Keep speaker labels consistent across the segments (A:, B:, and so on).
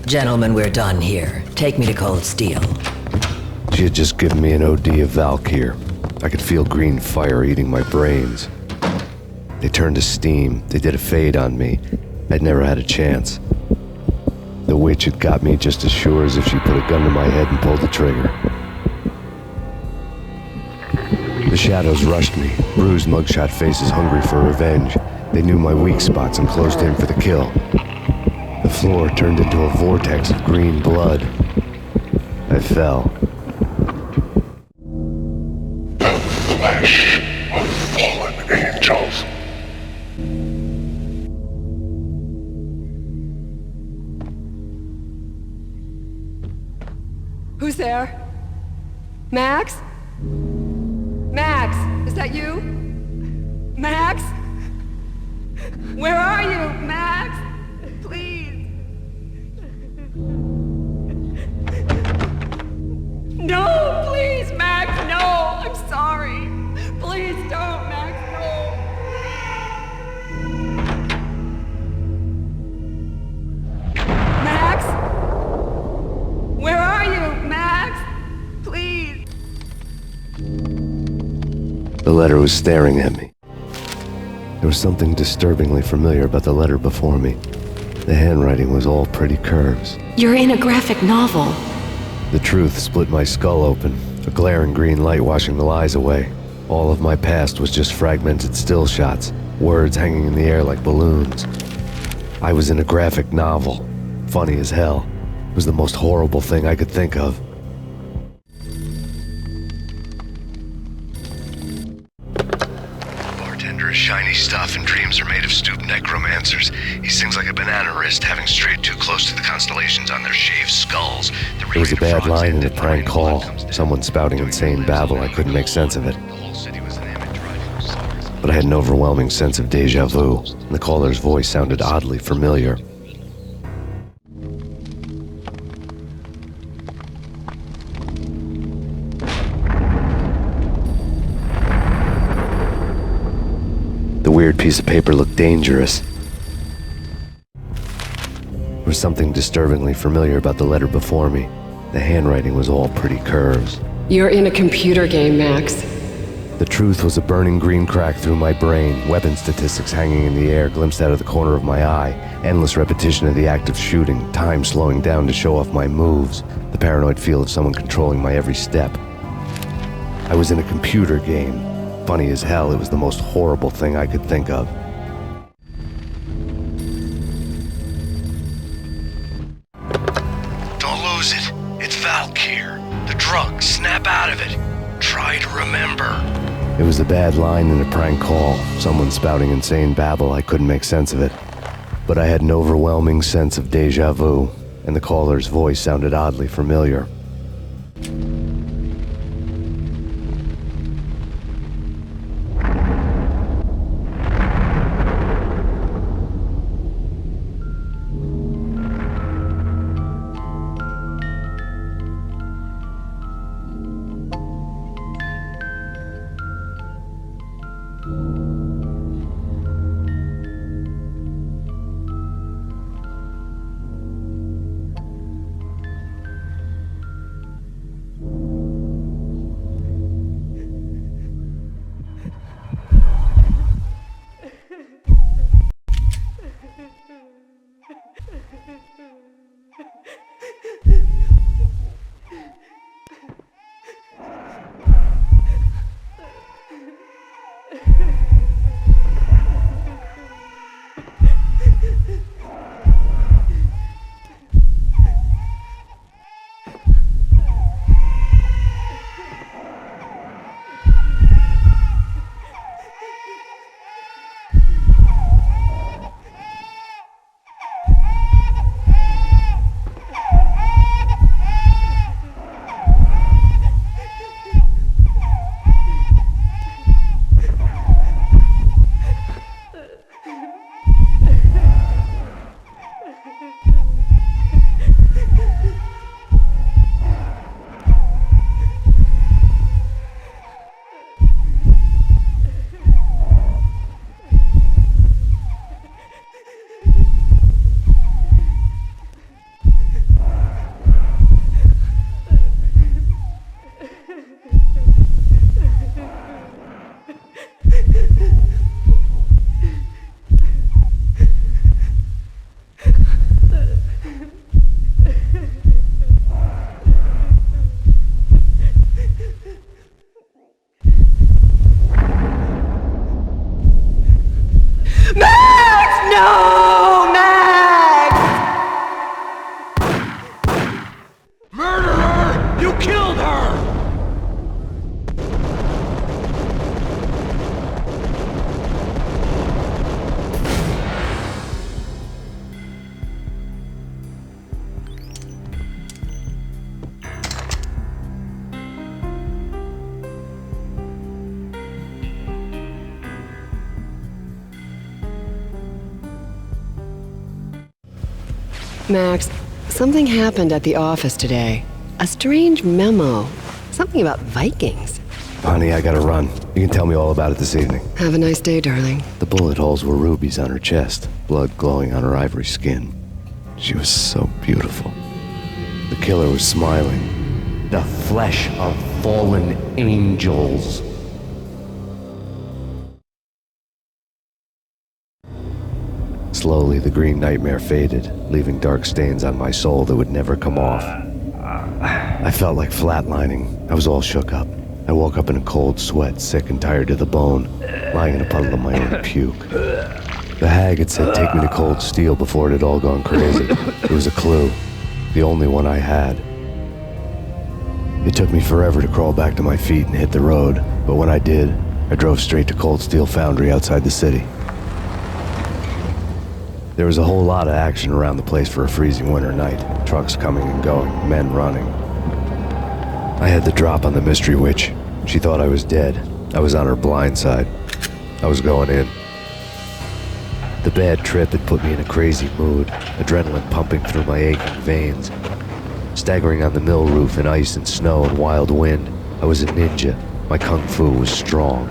A: Gentlemen, we're done here. Take me to Cold Steel.
B: She had just given me an OD of Valkyr. I could feel green fire eating my brains. They turned to steam. They did a fade on me. I'd never had a chance. The witch had got me just as sure as if she put a gun to my head and pulled the trigger. The shadows rushed me, bruised mugshot faces hungry for revenge. They knew my weak spots and closed in for the kill. The floor turned into a vortex of green blood. I fell.
C: The flesh of fallen angels.
D: Who's there? Max? Max, is that you? Max? Where are you, Max? Please. No, please, Max, no. I'm sorry. Please don't, Max, no. Max? Where are you, Max? Please.
B: The letter was staring at me. There was something disturbingly familiar about the letter before me. The handwriting was all pretty curves.
E: You're in a graphic novel.
B: The truth split my skull open, a glaring green light washing the lies away. All of my past was just fragmented still shots, words hanging in the air like balloons. I was in a graphic novel. Funny as hell. It was the most horrible thing I could think of. Bartender is shiny stuff and dreams are made of stooped necromancers. He sings like a banana wrist, having strayed too close to the constellations on their shaved skulls. There was a bad line in a prank call. Someone spouting insane babble. I couldn't make sense of it. But I had an overwhelming sense of deja vu, and the caller's voice sounded oddly familiar. The weird piece of paper looked dangerous. There was something disturbingly familiar about the letter before me. The handwriting was all pretty curves.
D: You're in a computer game, Max.
B: The truth was a burning green crack through my brain, weapon statistics hanging in the air glimpsed out of the corner of my eye, endless repetition of the act of shooting, time slowing down to show off my moves, the paranoid feel of someone controlling my every step. I was in a computer game. Funny as hell, it was the most horrible thing I could think of. Don't lose it. It's Valkyr. The drug. Snap out of it. Try to remember. It was a bad line in a prank call. Someone spouting insane babble. I couldn't make sense of it. But I had an overwhelming sense of deja vu, and the caller's voice sounded oddly familiar.
F: Max, something happened at the office today. A strange memo. Something about Vikings.
B: Honey, I gotta run. You can tell me all about it this evening.
F: Have a nice day, darling.
B: The bullet holes were rubies on her chest, blood glowing on her ivory skin. She was so beautiful. The killer was smiling.
G: The flesh of fallen angels.
B: Slowly, the green nightmare faded, leaving dark stains on my soul that would never come off. I felt like flatlining. I was all shook up. I woke up in a cold sweat, sick and tired to the bone, lying in a puddle of my own puke. The hag had said take me to Cold Steel before it had all gone crazy. It was a clue, the only one I had. It took me forever to crawl back to my feet and hit the road, but when I did, I drove straight to Cold Steel Foundry outside the city. There was a whole lot of action around the place for a freezing winter night. Trucks coming and going, men running. I had the drop on the mystery witch. She thought I was dead. I was on her blind side. I was going in. The bad trip had put me in a crazy mood, adrenaline pumping through my aching veins. Staggering on the mill roof in ice and snow and wild wind, I was a ninja. My kung fu was strong.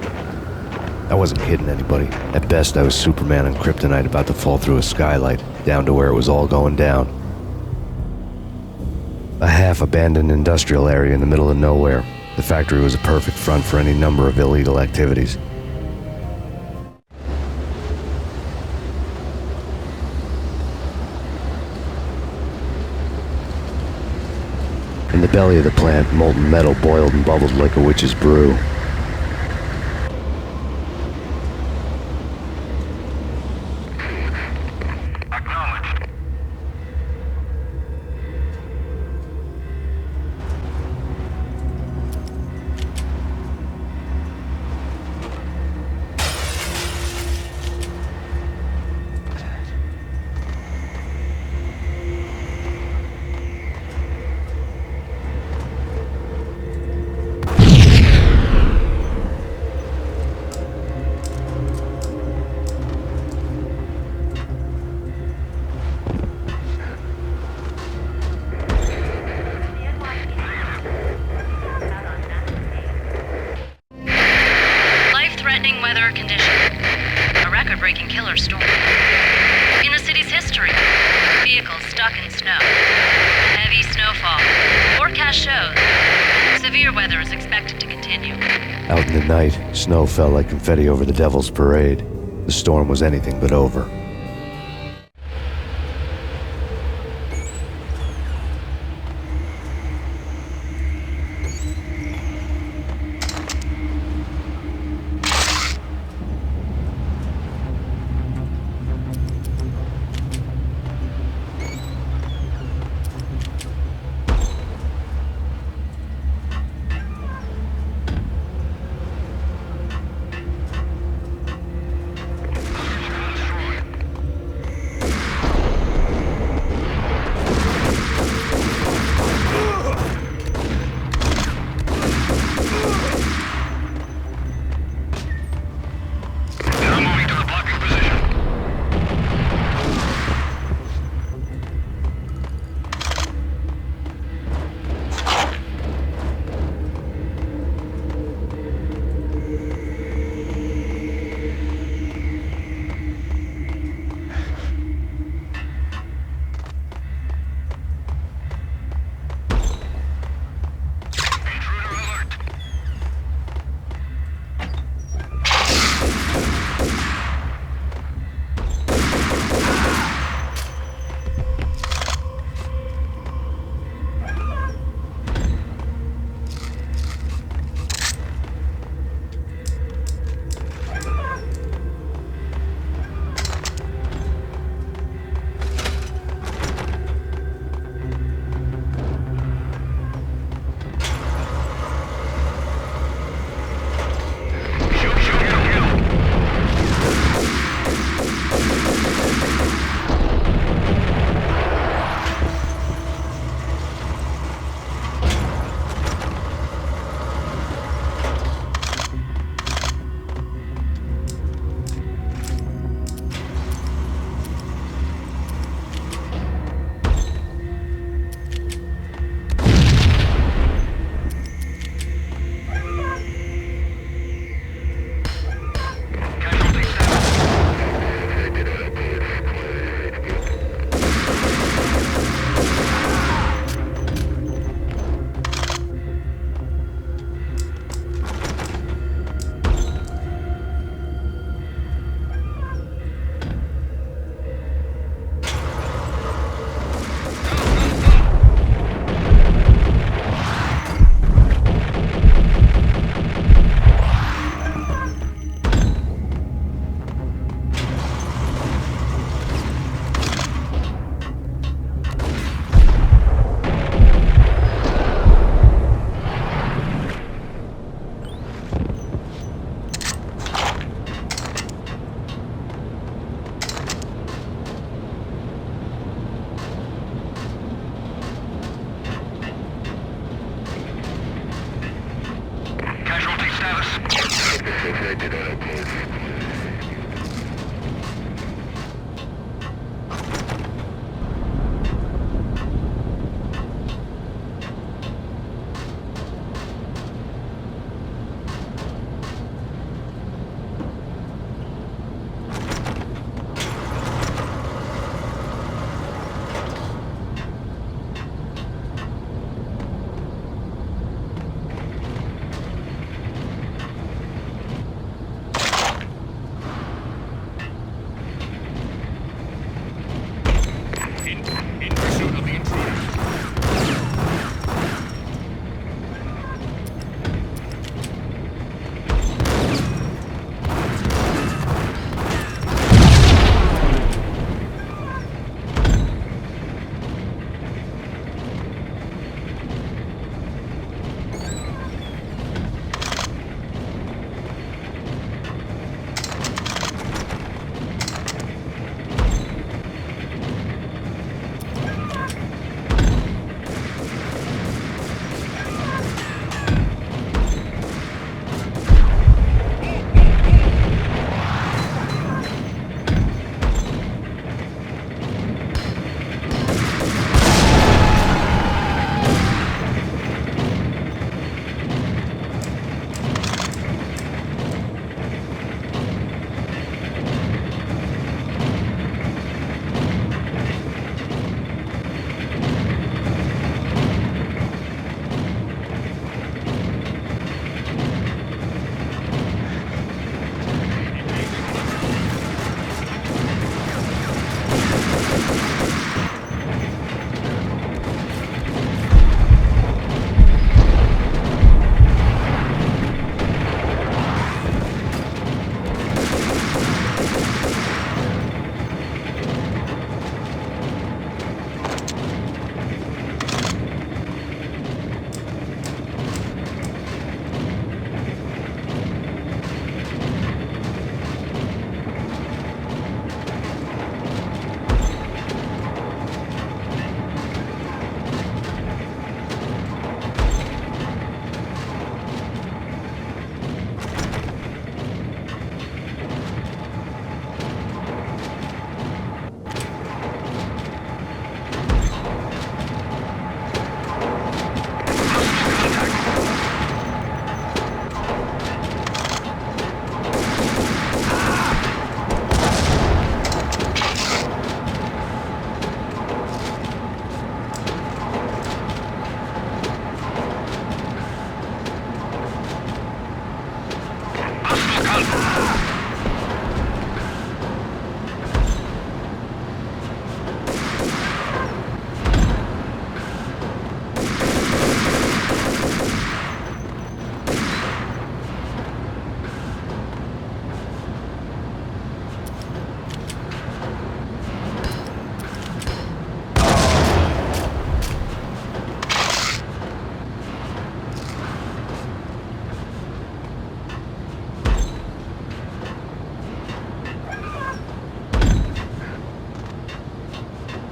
B: I wasn't kidding anybody. At best, I was Superman on kryptonite about to fall through a skylight, down to where it was all going down. A half-abandoned industrial area in the middle of nowhere. The factory was a perfect front for any number of illegal activities. In the belly of the plant, molten metal boiled and bubbled like a witch's brew.
H: Life-threatening weather condition. A record-breaking killer storm. In the city's history, vehicles stuck in snow. Heavy snowfall. Forecast shows severe weather is expected to continue.
B: Out in the night, snow fell like confetti over the Devil's Parade. The storm was anything but over.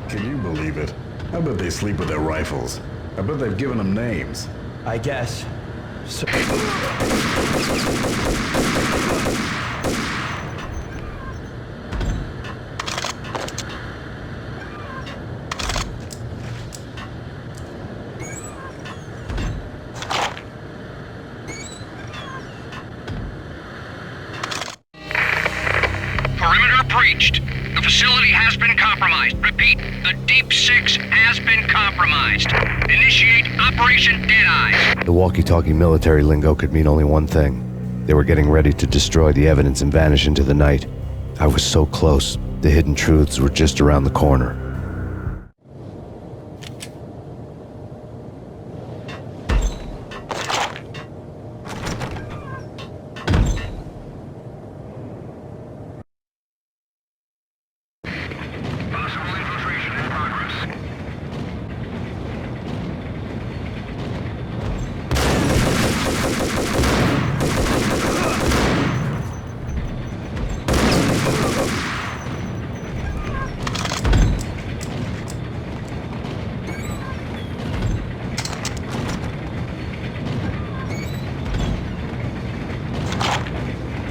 I: Can you believe it? I bet they sleep with their rifles. I bet they've given them names.
J: I guess. So
K: Perimeter breached. The facility has been compromised. Repeat, the Deep Six has been compromised. Initiate Operation Deadeye.
B: The walkie-talkie military lingo could mean only one thing. They were getting ready to destroy the evidence and vanish into the night. I was so close. The hidden truths were just around the corner.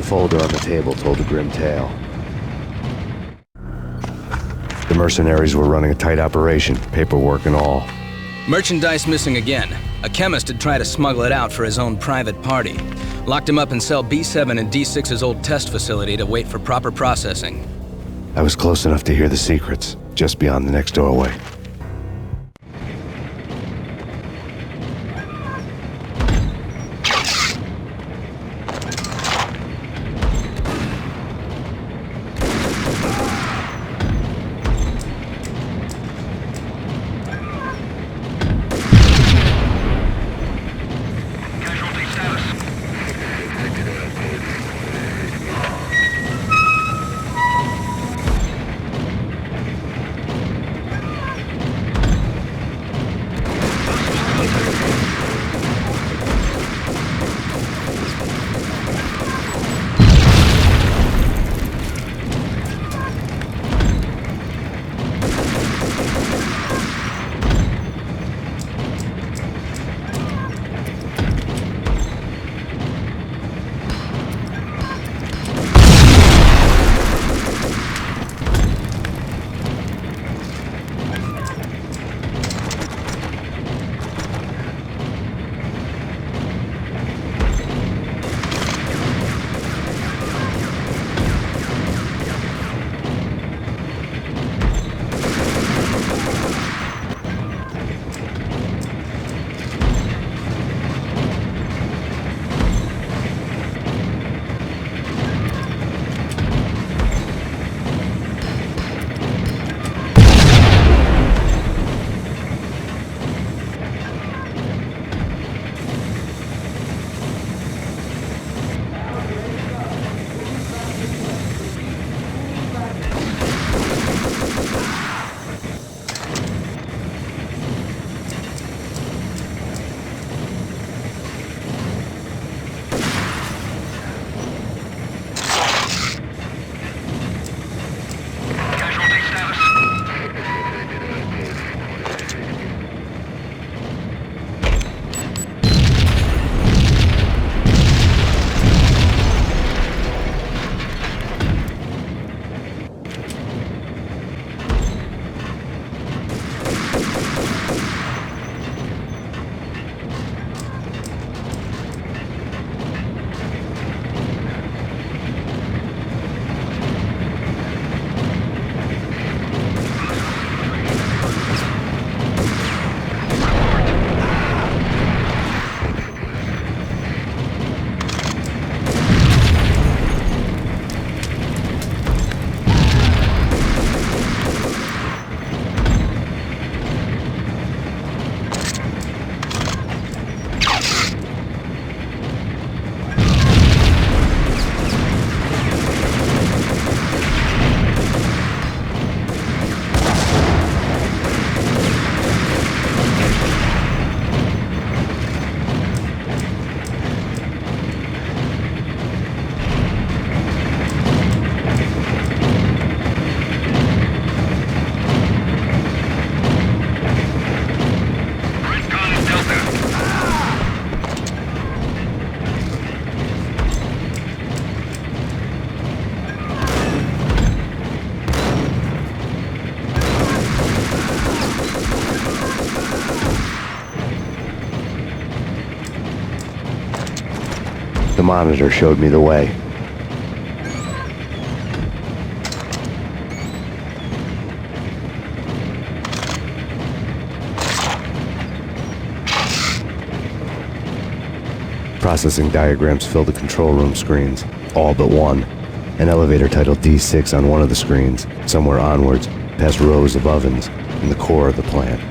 B: folder on the table told a grim tale. The mercenaries were running a tight operation, paperwork and all.
L: Merchandise missing again. A chemist had tried to smuggle it out for his own private party. Locked him up in cell B7 in D6's old test facility to wait for proper processing.
B: I was close enough to hear the secrets, just beyond the next doorway. The monitor showed me the way. Processing diagrams filled the control room screens, all but one. An elevator titled D6 on one of the screens, somewhere onwards, past rows of ovens, in the core of the plant.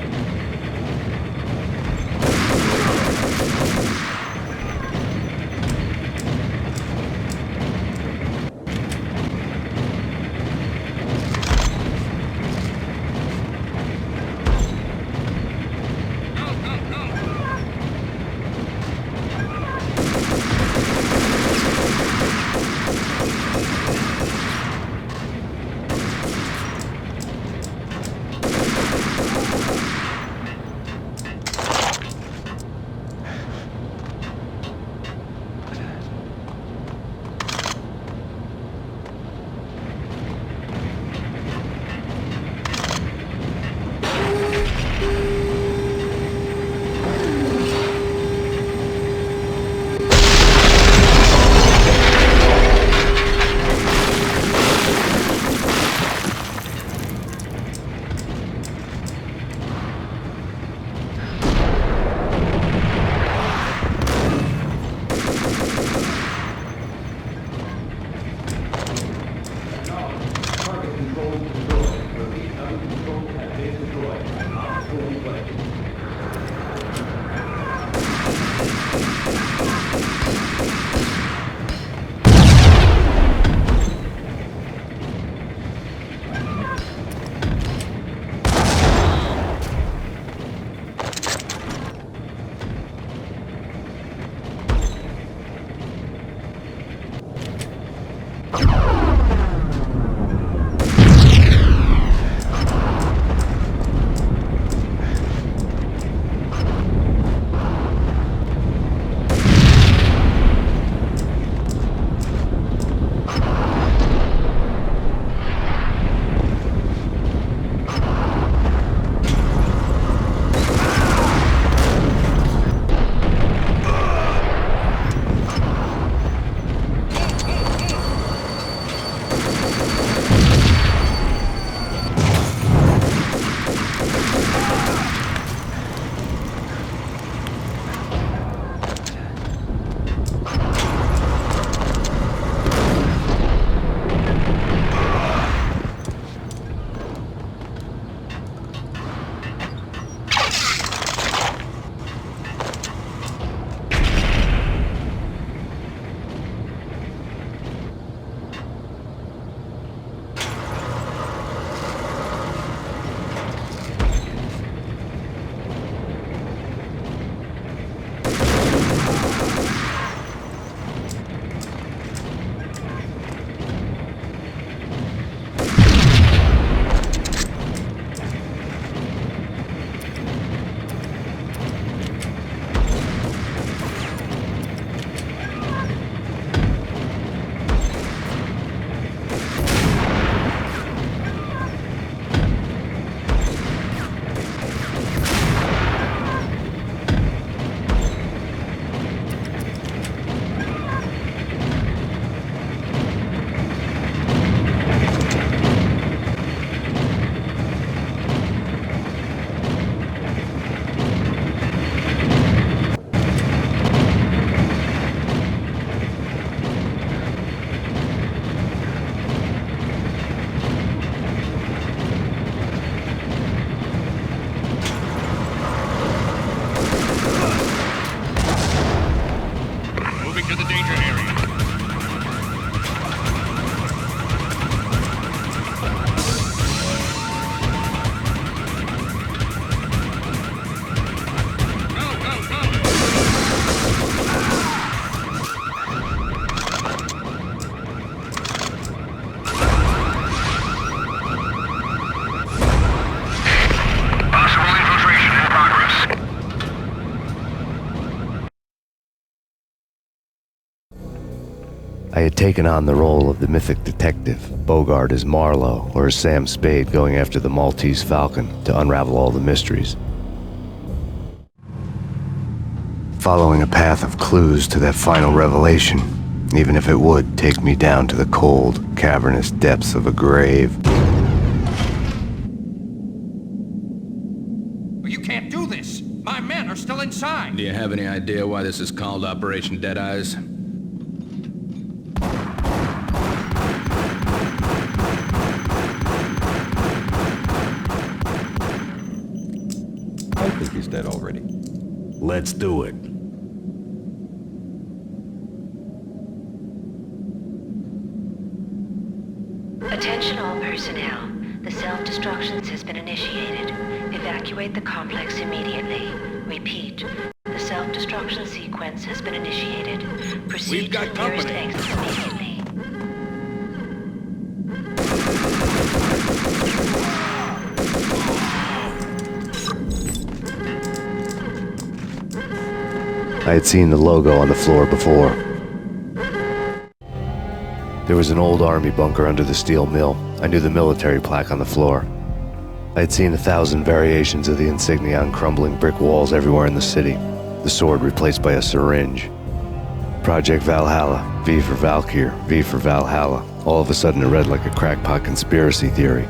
B: I had taken on the role of the mythic detective, Bogart as Marlowe or as Sam Spade going after the Maltese Falcon to unravel all the mysteries. Following a path of clues to that final revelation, even if it would take me down to the cold, cavernous depths of a grave.
K: You can't do this! My men are still inside!
L: Do you have any idea why this is called Operation Dead Eyes?
J: I think he's dead already.
I: Let's do it.
M: Attention all personnel. The self-destruction has been initiated. Evacuate the complex immediately. Repeat. The self-destruction sequence has been initiated. Proceed to the nearest exit immediately.
B: I had seen the logo on the floor before. There was an old army bunker under the steel mill. I knew the military plaque on the floor. I had seen 1,000 variations of the insignia on crumbling brick walls everywhere in the city. The sword replaced by a syringe. Project Valhalla, V for Valkyr, V for Valhalla. All of a sudden it read like a crackpot conspiracy theory.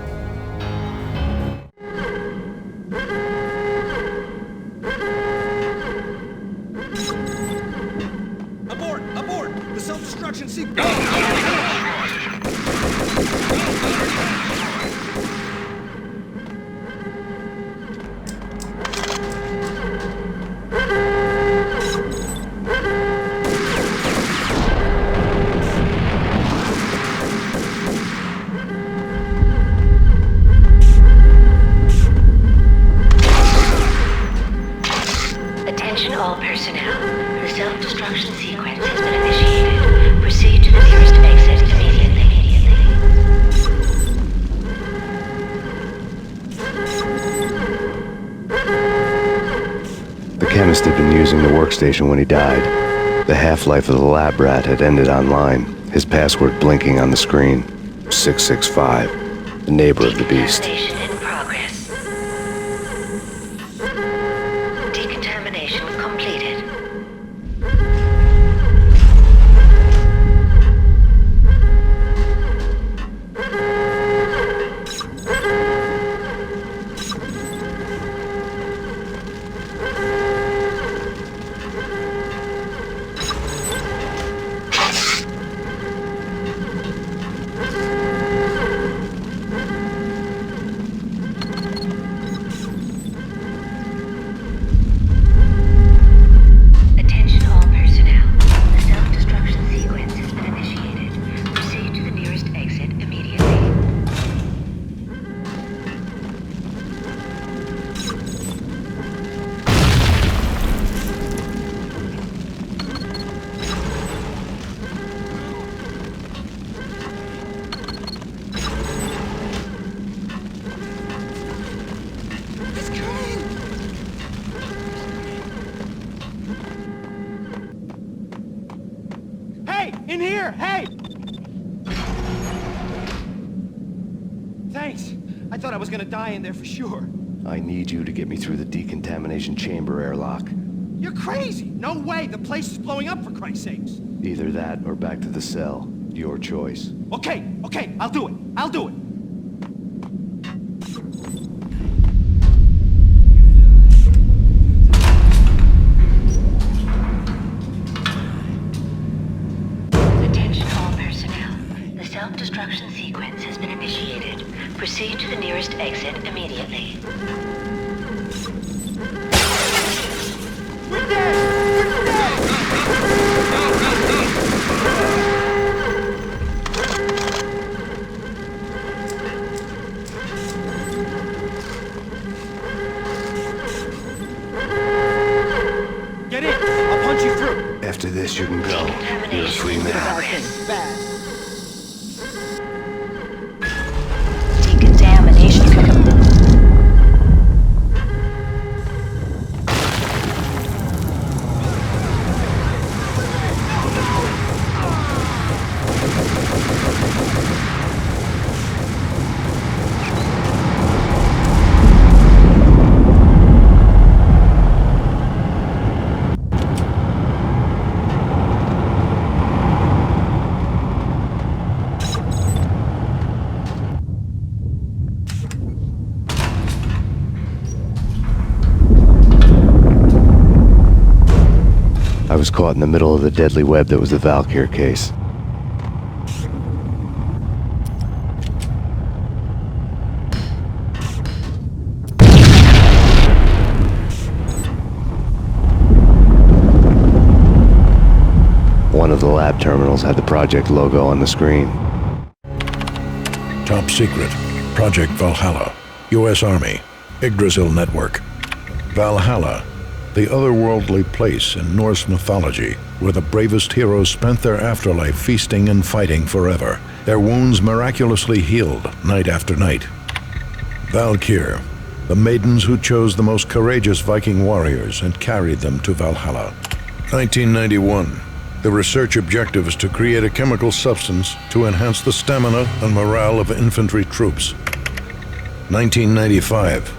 K: Abort! The self-destruction sequence...
M: Attention all personnel. The self-destruction sequence has been initiated. Proceed to the nearest exit immediately.
B: The chemist had been using the workstation when he died. The half-life of the lab rat had ended online, his password blinking on the screen. 665, the neighbor of the beast.
M: Decontamination in progress. Decontamination completed. Attention all personnel. The self-destruction sequence has been initiated. Proceed to the nearest exit immediately.
J: Hey! In here! Hey! Thanks. I thought I was gonna die in there for sure.
B: I need you to get me through the decontamination chamber airlock.
J: You're crazy! No way! The place is blowing up, for Christ's sakes!
B: Either that or back to the cell. Your choice.
J: Okay, I'll do it.
M: Attention all personnel. The self-destruction sequence has been initiated. Proceed to the nearest exit immediately.
J: We're dead! Get in! I'll punch you through!
B: After this, you can go. You're a free man.
J: Bad.
M: Decontamination.
B: was caught in the middle of the deadly web that was the Valkyr case. One of the lab terminals had the project logo on the screen.
N: Top secret. Project Valhalla. U.S. Army. Yggdrasil Network. Valhalla, the otherworldly place in Norse mythology where the bravest heroes spent their afterlife feasting and fighting forever, their wounds miraculously healed night after night. Valkyr, the maidens who chose the most courageous Viking warriors and carried them to Valhalla. 1991. The research objective is to create a chemical substance to enhance the stamina and morale of infantry troops. 1995.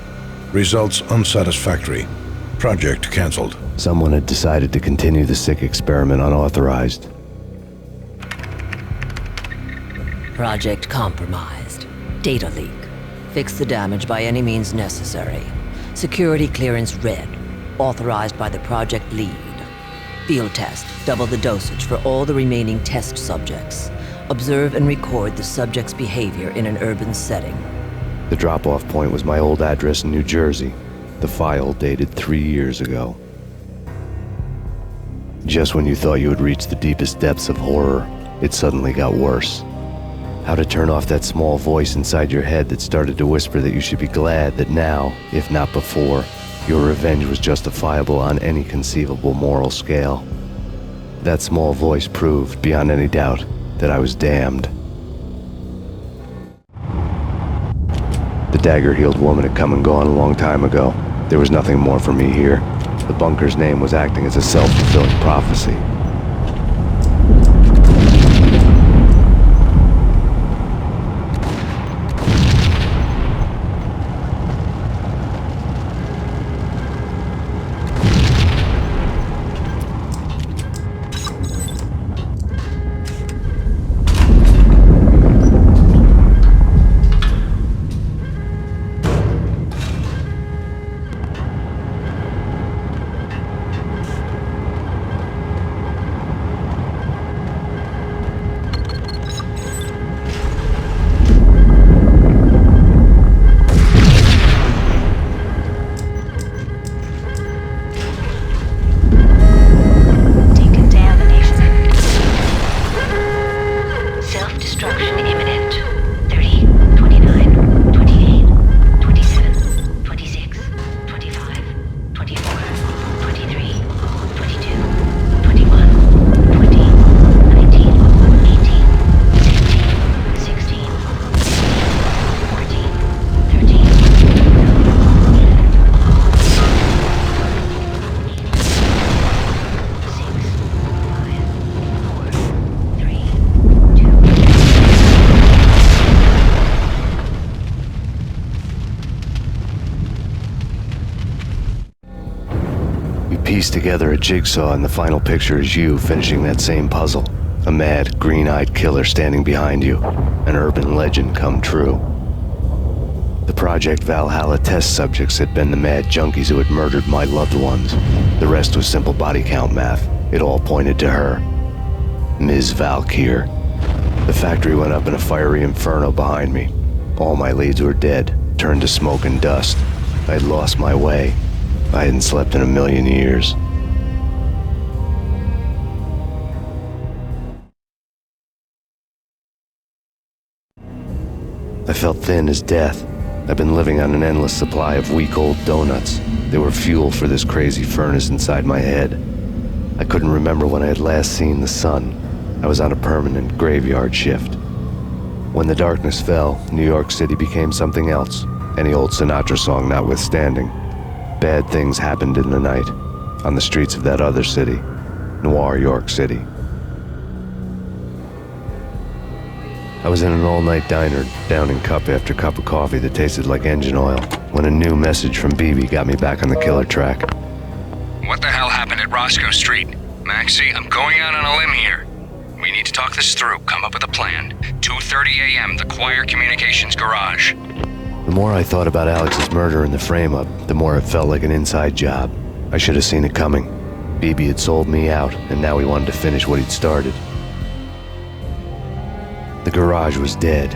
N: Results unsatisfactory. Project cancelled.
B: Someone had decided to continue the sick experiment unauthorized.
A: Project compromised. Data leak. Fix the damage by any means necessary. Security clearance red. Authorized by the project lead. Field test. Double the dosage for all the remaining test subjects. Observe and record the subject's behavior in an urban setting.
B: The drop-off point was my old address in New Jersey. The file dated 3 years ago. Just when you thought you had reached the deepest depths of horror, it suddenly got worse. How to turn off that small voice inside your head that started to whisper that you should be glad that now, if not before, your revenge was justifiable on any conceivable moral scale. That small voice proved, beyond any doubt, that I was damned. The dagger-heeled woman had come and gone a long time ago. There was nothing more for me here. The bunker's name was acting as a self-fulfilling prophecy. Piece together a jigsaw, and the final picture is you finishing that same puzzle. A mad, green-eyed killer standing behind you. An urban legend come true. The Project Valhalla test subjects had been the mad junkies who had murdered my loved ones. The rest was simple body count math. It all pointed to her. Ms. Valkyr. The factory went up in a fiery inferno behind me. All my leads were dead, turned to smoke and dust. I had lost my way. I hadn't slept in a million years. I felt thin as death. I've been living on an endless supply of week-old donuts. They were fuel for this crazy furnace inside my head. I couldn't remember when I had last seen the sun. I was on a permanent graveyard shift. When the darkness fell, New York City became something else, any old Sinatra song notwithstanding. Bad things happened in the night, on the streets of that other city, Noir York City. I was in an all-night diner, downing cup after cup of coffee that tasted like engine oil, when a new message from BB got me back on the killer track.
K: What the hell happened at Roscoe Street? Maxie, I'm going out on a limb here. We need to talk this through, come up with a plan. 2:30 a.m., the Choir Communications Garage.
B: The more I thought about Alex's murder and the frame-up, the more it felt like an inside job. I should have seen it coming. BB had sold me out, and now he wanted to finish what he'd started. The garage was dead.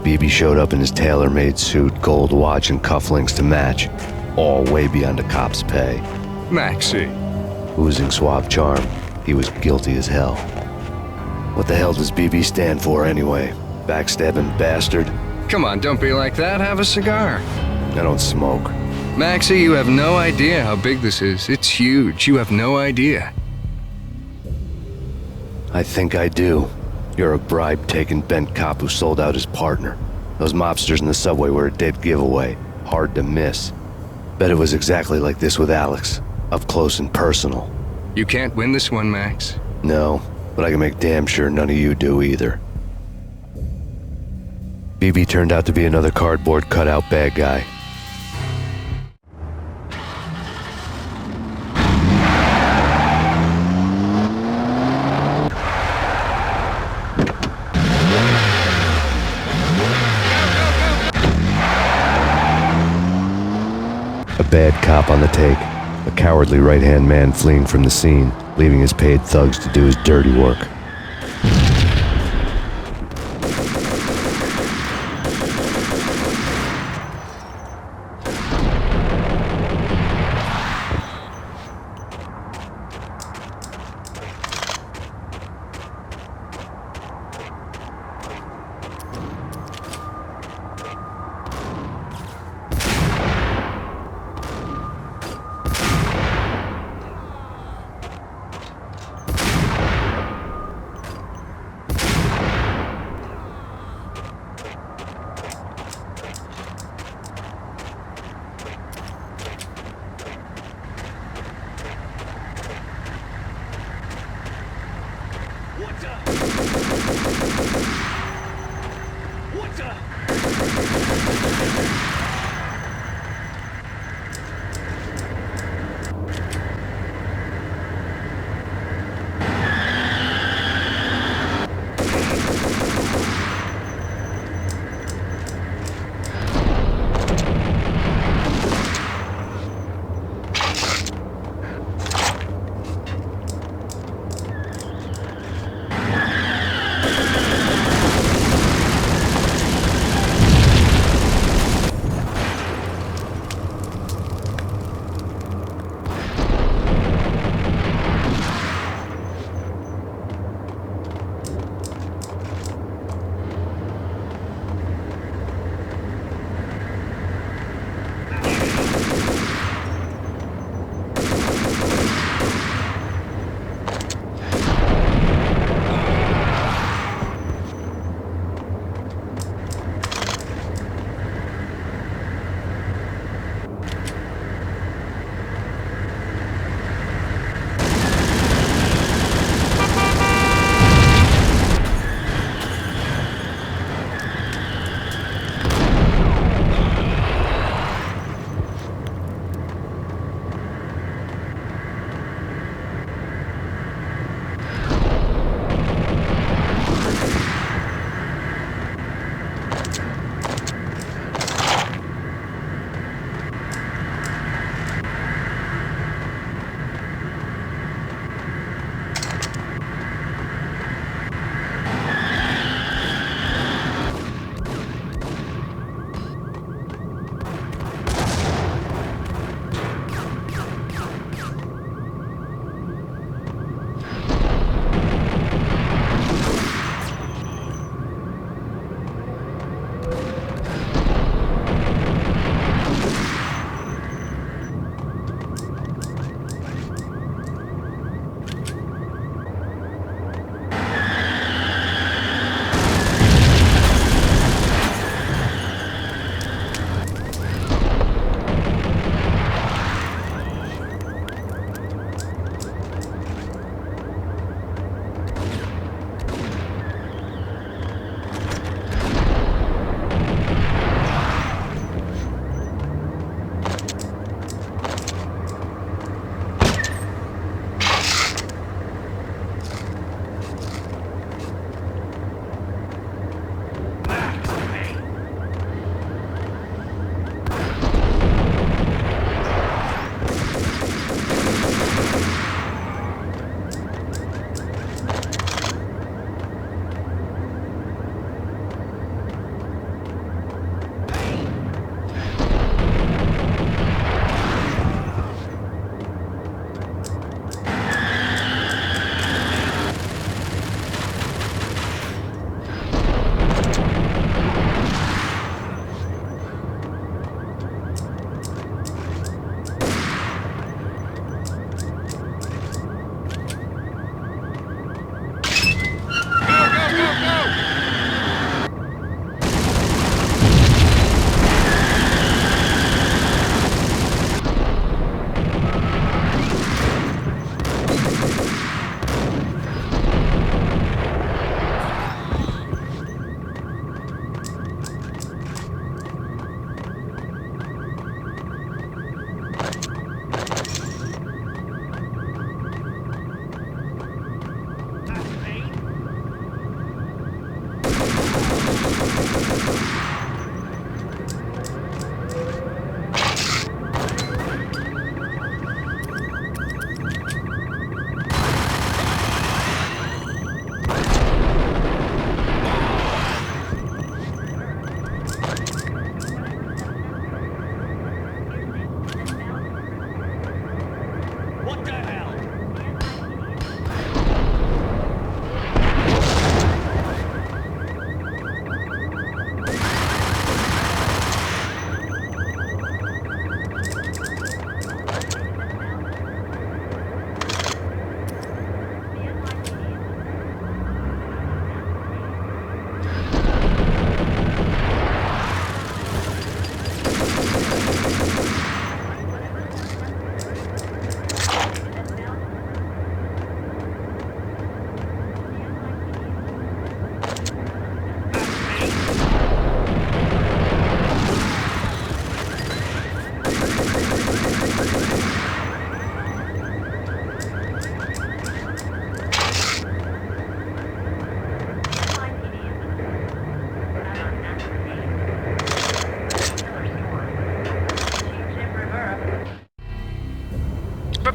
B: BB showed up in his tailor-made suit, gold watch, and cufflinks to match, all way beyond a cop's pay.
K: Maxie.
B: Oozing suave charm, he was guilty as hell. What the hell does BB stand for anyway? Backstabbing bastard?
K: Come on, don't be like that. Have a cigar.
B: I don't smoke.
K: Maxie, you have no idea how big this is. It's huge. You have no idea.
B: I think I do. You're a bribe-taking bent cop who sold out his partner. Those mobsters in the subway were a dead giveaway. Hard to miss. Bet it was exactly like this with Alex. Up close and personal.
K: You can't win this one, Max.
B: No, but I can make damn sure none of you do either. BB turned out to be another cardboard cutout bad guy. A bad cop on the take, a cowardly right-hand man fleeing from the scene, leaving his paid thugs to do his dirty work.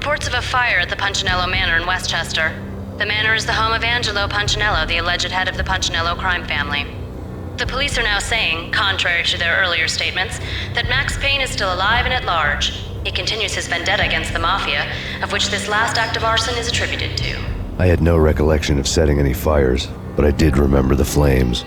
H: Reports of a fire at the Punchinello Manor in Westchester. The manor is the home of Angelo Punchinello, the alleged head of the Punchinello crime family. The police are now saying, contrary to their earlier statements, that Max Payne is still alive and at large. He continues his vendetta against the Mafia, of which this last act of arson is attributed to.
B: I had no recollection of setting any fires, but I did remember the flames.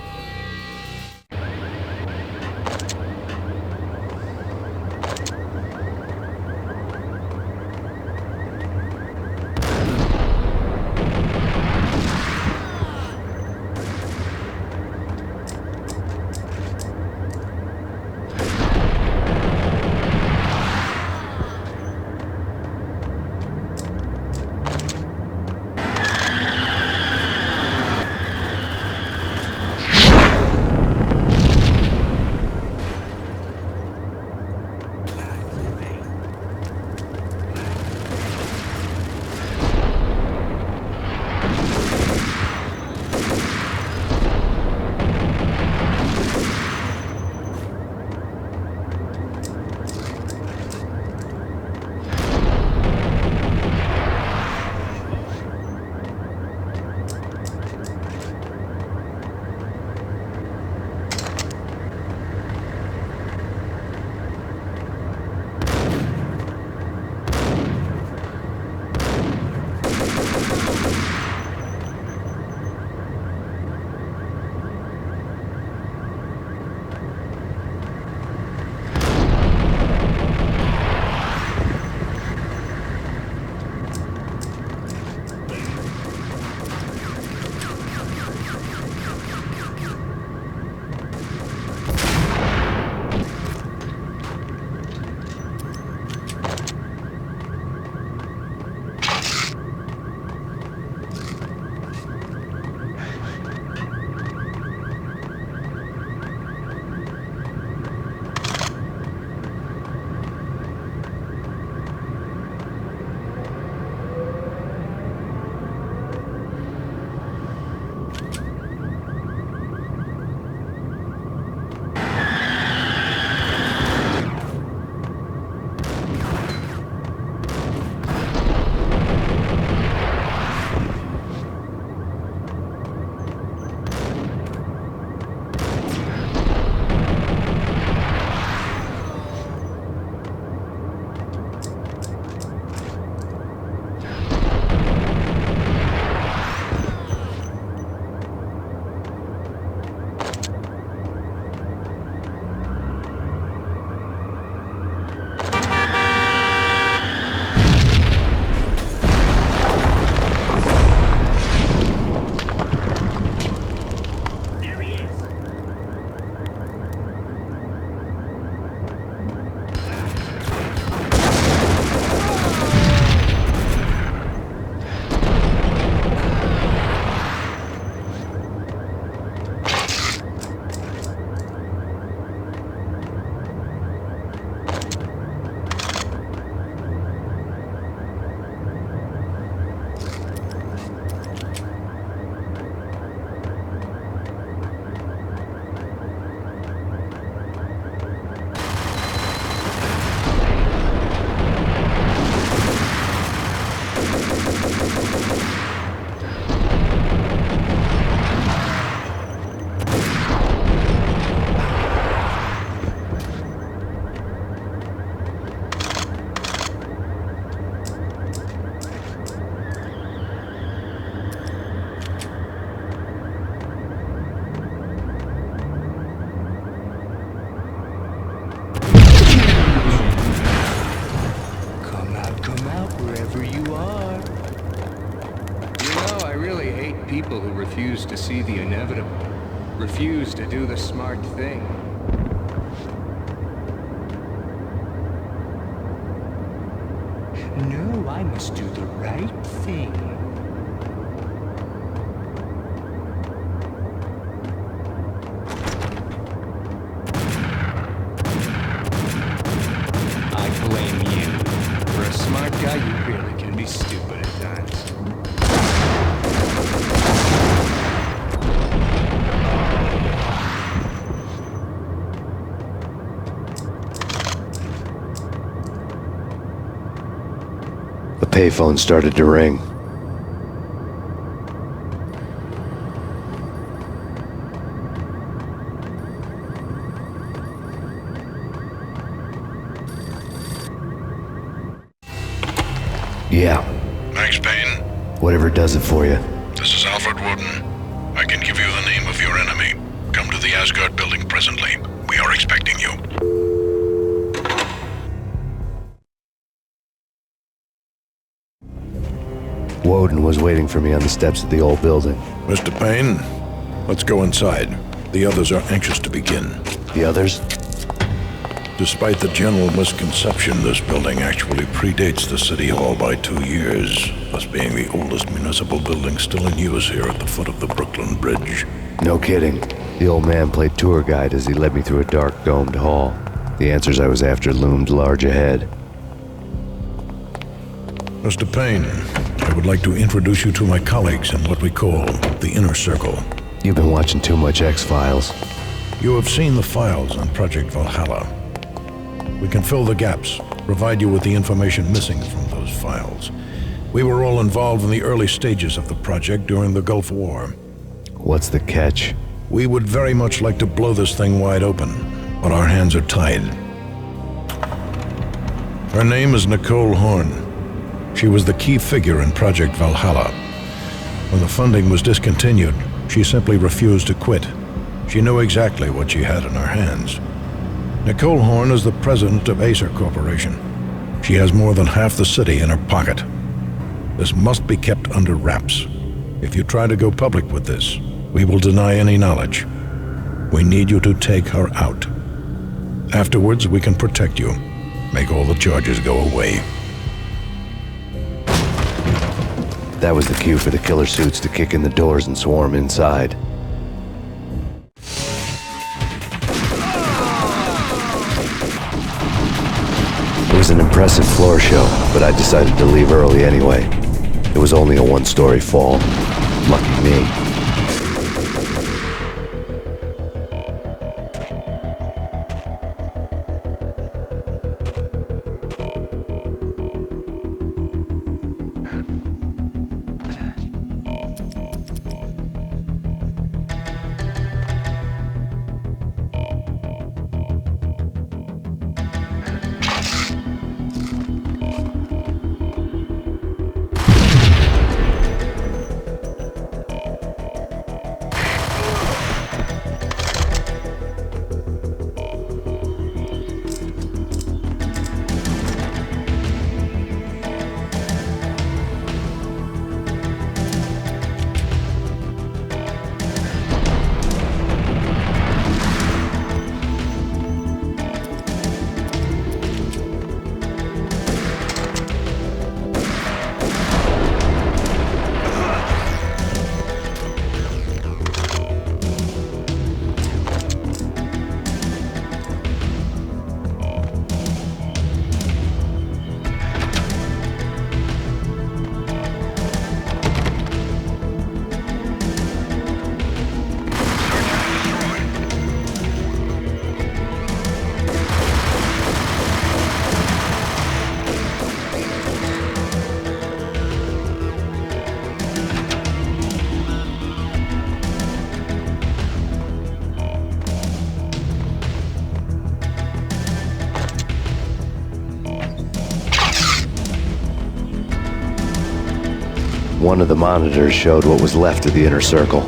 O: people who refuse to see the inevitable, refuse to do the smart thing. No, I must do the right thing. I blame you. For a smart guy, you really can be stupid at times.
B: What the payphone started to ring. Yeah.
N: Max Payne?
B: Whatever does it for you.
N: This is Alfred Woden. I can give you the name of your enemy. Come to the Asgard building presently. We are expecting you.
B: Woden was waiting for me on the steps of the old building.
N: Mr. Payne, let's go inside. The others are anxious to begin.
B: The others?
N: Despite the general misconception, this building actually predates the City Hall by 2 years, thus being the oldest municipal building still in use here at the foot of the Brooklyn Bridge.
B: No kidding. The old man played tour guide as he led me through a dark domed hall. The answers I was after loomed large ahead.
N: Mr. Payne, I would like to introduce you to my colleagues in what we call the Inner Circle.
B: You've been watching too much X-Files.
N: You have seen the files on Project Valhalla. We can fill the gaps, provide you with the information missing from those files. We were all involved in the early stages of the project during the Gulf War.
B: What's the catch?
N: We would very much like to blow this thing wide open, but our hands are tied. Her name is Nicole Horn. She was the key figure in Project Valhalla. When the funding was discontinued, she simply refused to quit. She knew exactly what she had in her hands. Nicole Horn is the president of Acer Corporation. She has more than half the city in her pocket. This must be kept under wraps. If you try to go public with this, we will deny any knowledge. We need you to take her out. Afterwards, we can protect you. Make all the charges go away.
B: That was the cue for the killer suits to kick in the doors and swarm inside. It was an impressive floor show, but I decided to leave early anyway. It was only a one-story fall. Lucky me. One of the monitors showed what was left of the Inner Circle.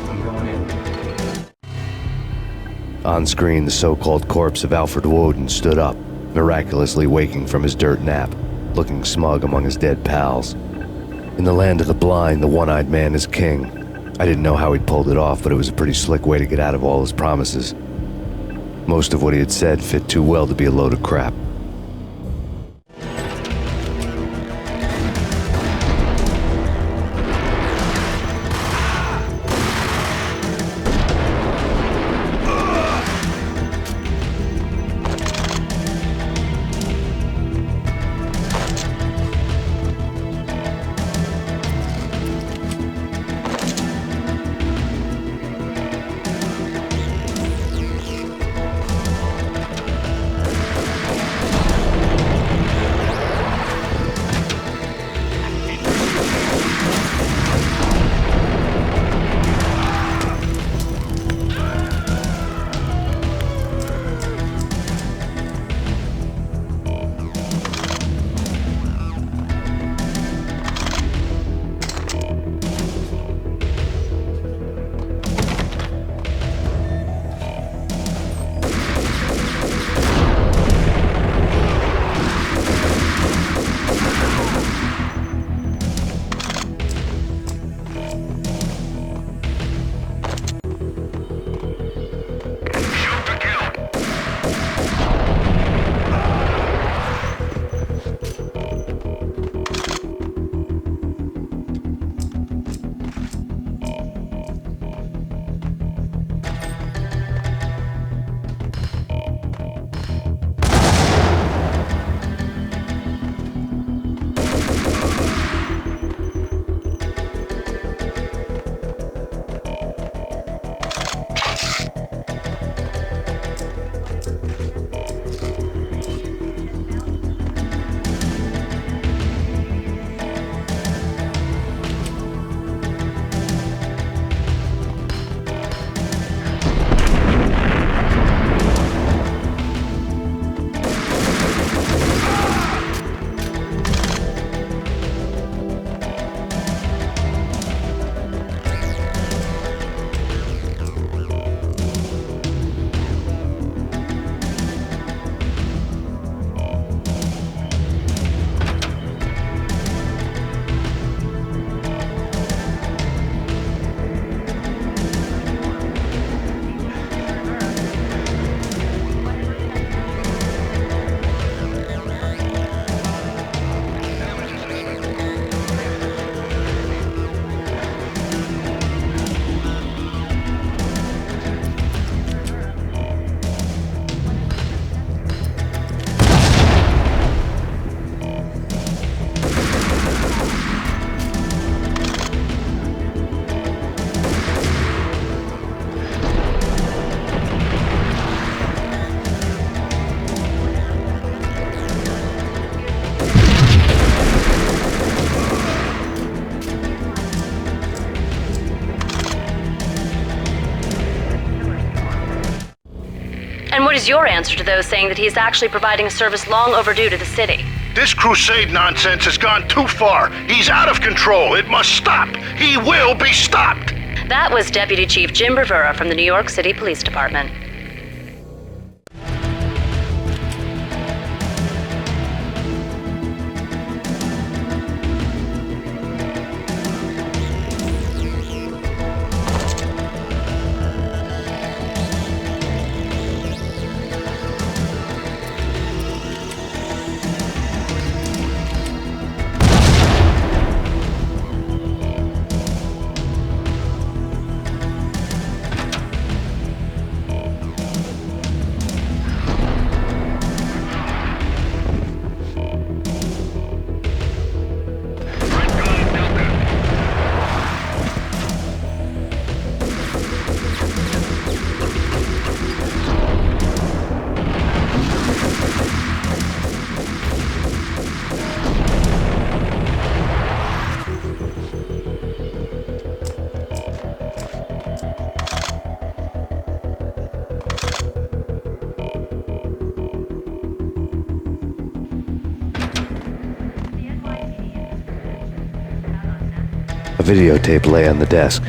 B: On screen, the so-called corpse of Alfred Woden stood up, miraculously waking from his dirt nap, looking smug among his dead pals. In the land of the blind, the one-eyed man is king. I didn't know how he'd pulled it off, but it was a pretty slick way to get out of all his promises. Most of what he had said fit too well to be a load of crap.
H: your answer to those saying that he is actually providing a service long overdue to the city?
C: This crusade nonsense has gone too far. He's out of control. It must stop. He will be stopped.
H: That was Deputy Chief Jim Rivera from the New York City Police Department.
B: A videotape lay on the desk.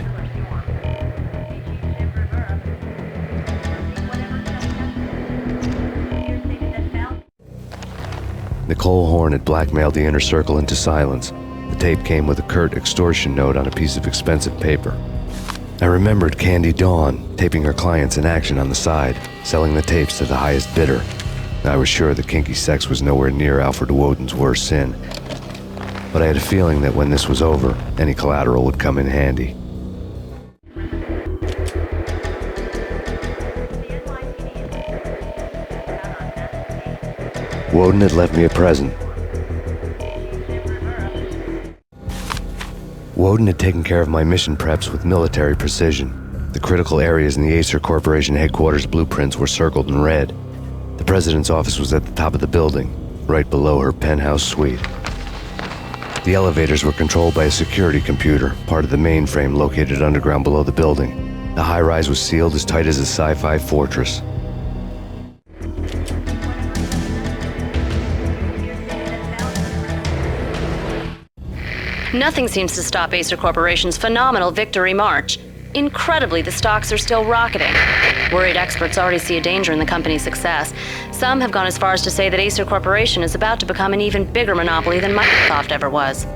B: Nicole Horn had blackmailed the inner circle into silence. The tape came with a curt extortion note on a piece of expensive paper. I remembered Candy Dawn taping her clients in action on the side, selling the tapes to the highest bidder. I was sure that kinky sex was nowhere near Alfred Woden's worst sin. But I had a feeling that when this was over, any collateral would come in handy. Woden had left me a present. Woden had taken care of my mission preps with military precision. The critical areas in the Acer Corporation headquarters blueprints were circled in red. The president's office was at the top of the building, right below her penthouse suite. The elevators were controlled by a security computer, part of the mainframe located underground below the building. The high-rise was sealed as tight as a sci-fi fortress.
H: Nothing seems to stop Acer Corporation's phenomenal victory march. Incredibly, the stocks are still rocketing. Worried experts already see a danger in the company's success. Some have gone as far as to say that Acer Corporation is about to become an even bigger monopoly than Microsoft ever was.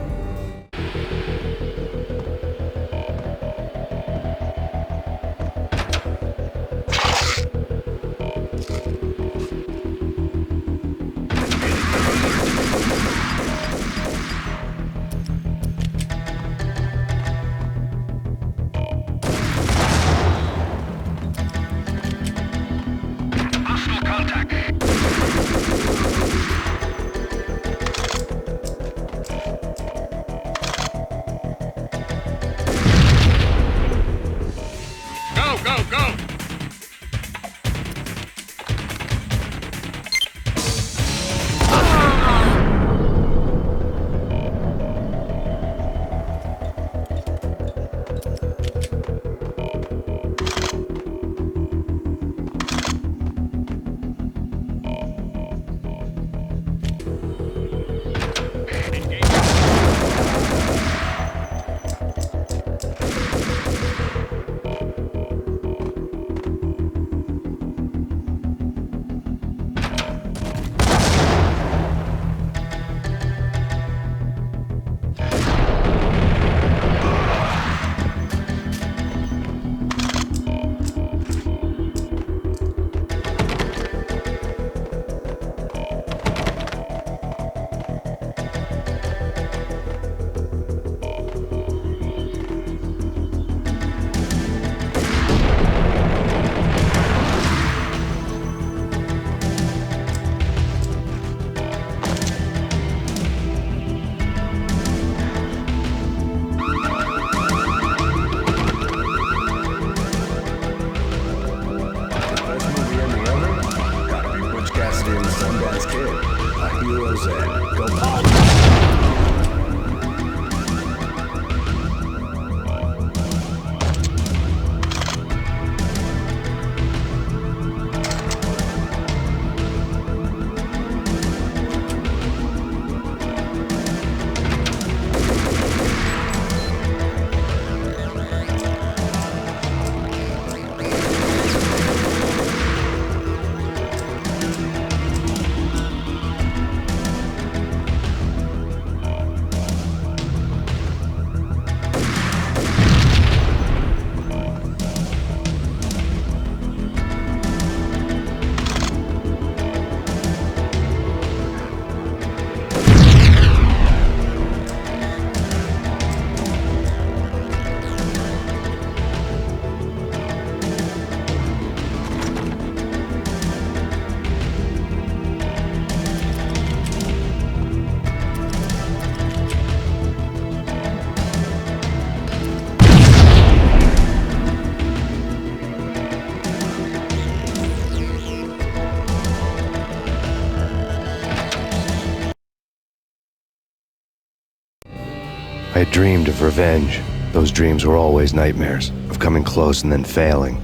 B: I had dreamed of revenge. Those dreams were always nightmares, of coming close and then failing.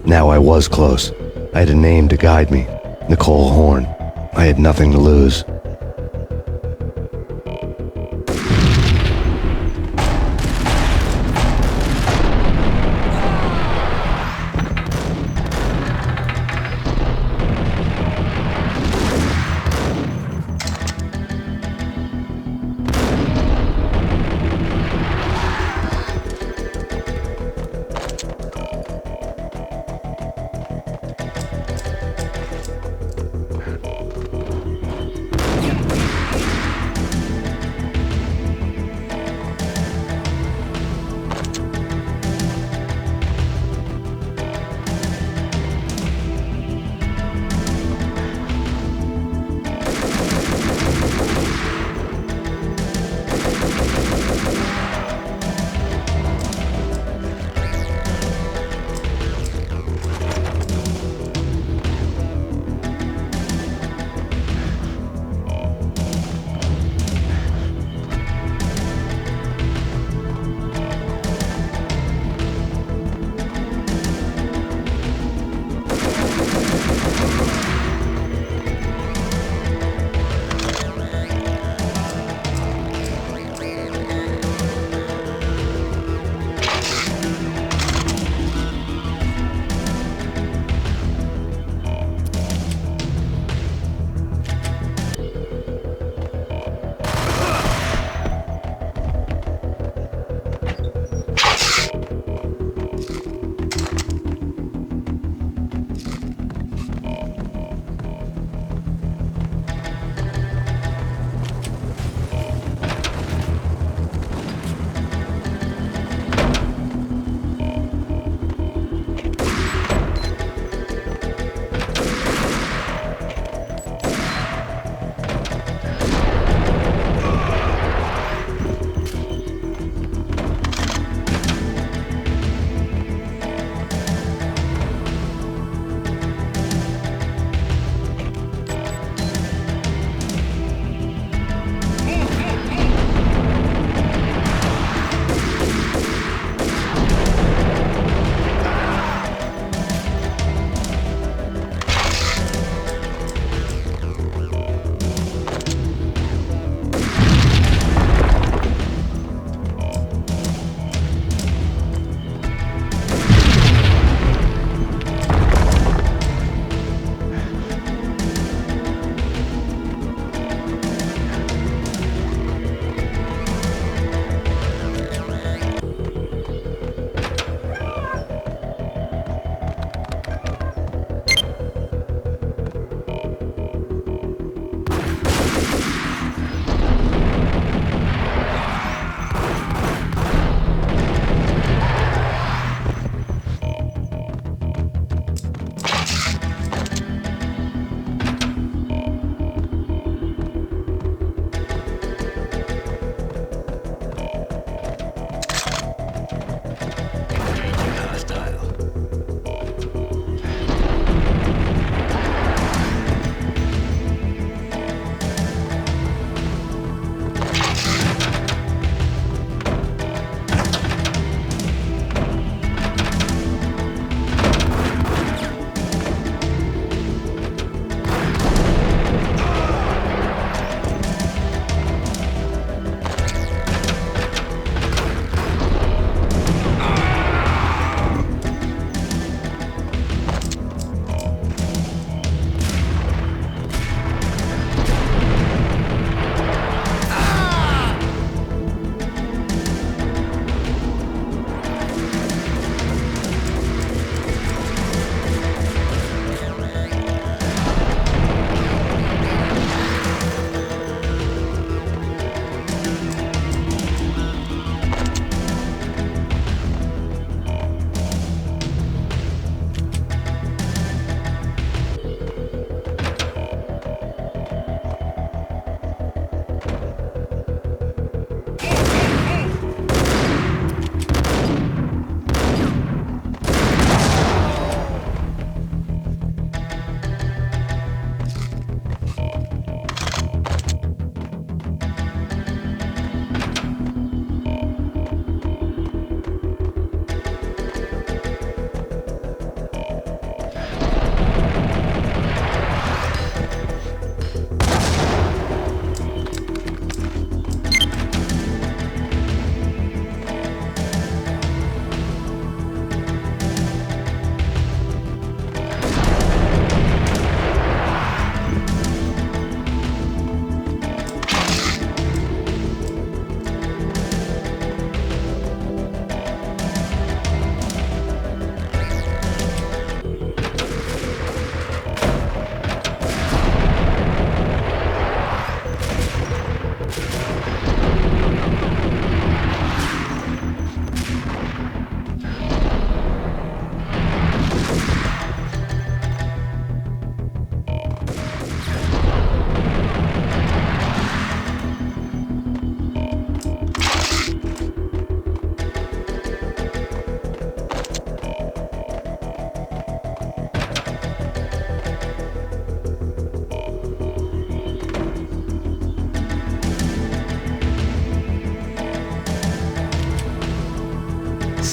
B: Now I was close. I had a name to guide me, Nicole Horn. I had nothing to lose.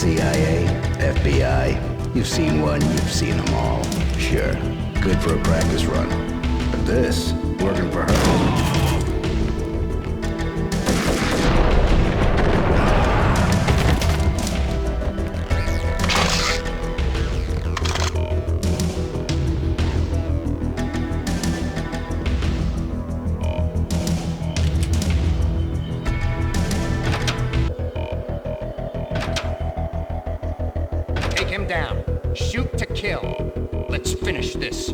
P: CIA, FBI. You've seen one, you've seen them all. Sure, good for a practice run. But this, working for her.
J: Take him down. Shoot to kill. Let's finish this.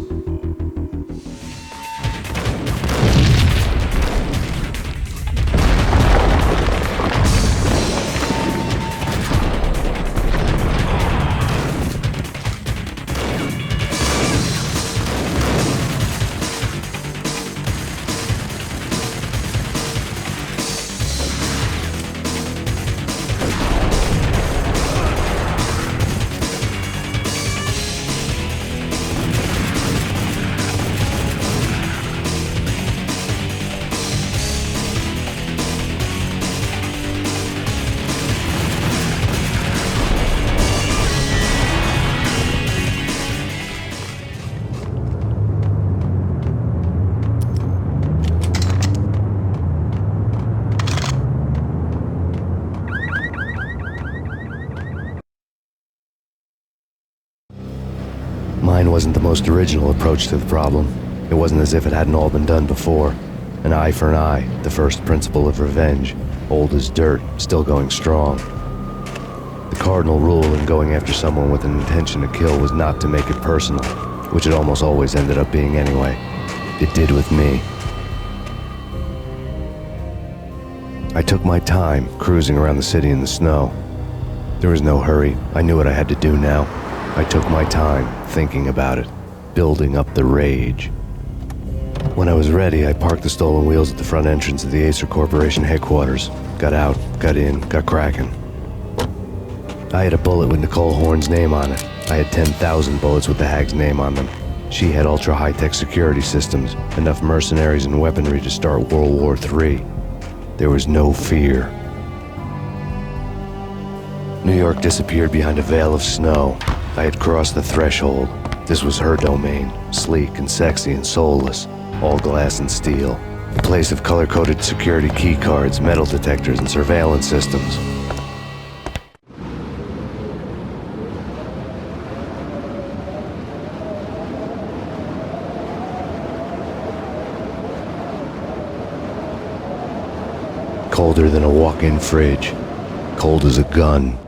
B: Mine wasn't the most original approach to the problem. It wasn't as if it hadn't all been done before. An eye for an eye, the first principle of revenge. Old as dirt, still going strong. The cardinal rule in going after someone with an intention to kill was not to make it personal, which it almost always ended up being anyway. It did with me. I took my time, cruising around the city in the snow. There was no hurry. I knew what I had to do now. I took my time, thinking about it, building up the rage. When I was ready, I parked the stolen wheels at the front entrance of the Acer Corporation headquarters. Got out, got in, got cracking. I had a bullet with Nicole Horn's name on it. I had 10,000 bullets with the Hag's name on them. She had ultra-high-tech security systems, enough mercenaries and weaponry to start World War III. There was no fear. New York disappeared behind a veil of snow. I had crossed the threshold. This was her domain, sleek and sexy and soulless, all glass and steel. A place of color-coded security key cards, metal detectors, and surveillance systems. Colder than a walk-in fridge. Cold as a gun.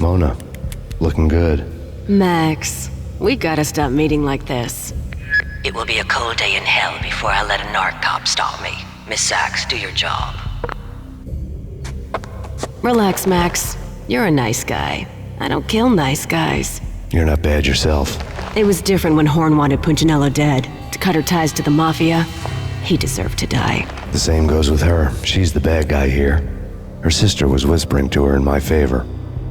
B: Mona, looking good.
E: Max, we gotta stop meeting like this.
A: It will be a cold day in hell before I let a narc cop stop me. Miss Sachs, do your job.
E: Relax, Max. You're a nice guy. I don't kill nice guys.
B: You're not bad yourself.
E: It was different when Horn wanted Punchinello dead. To cut her ties to the Mafia, he deserved to die.
B: The same goes with her. She's the bad guy here. Her sister was whispering to her in my favor.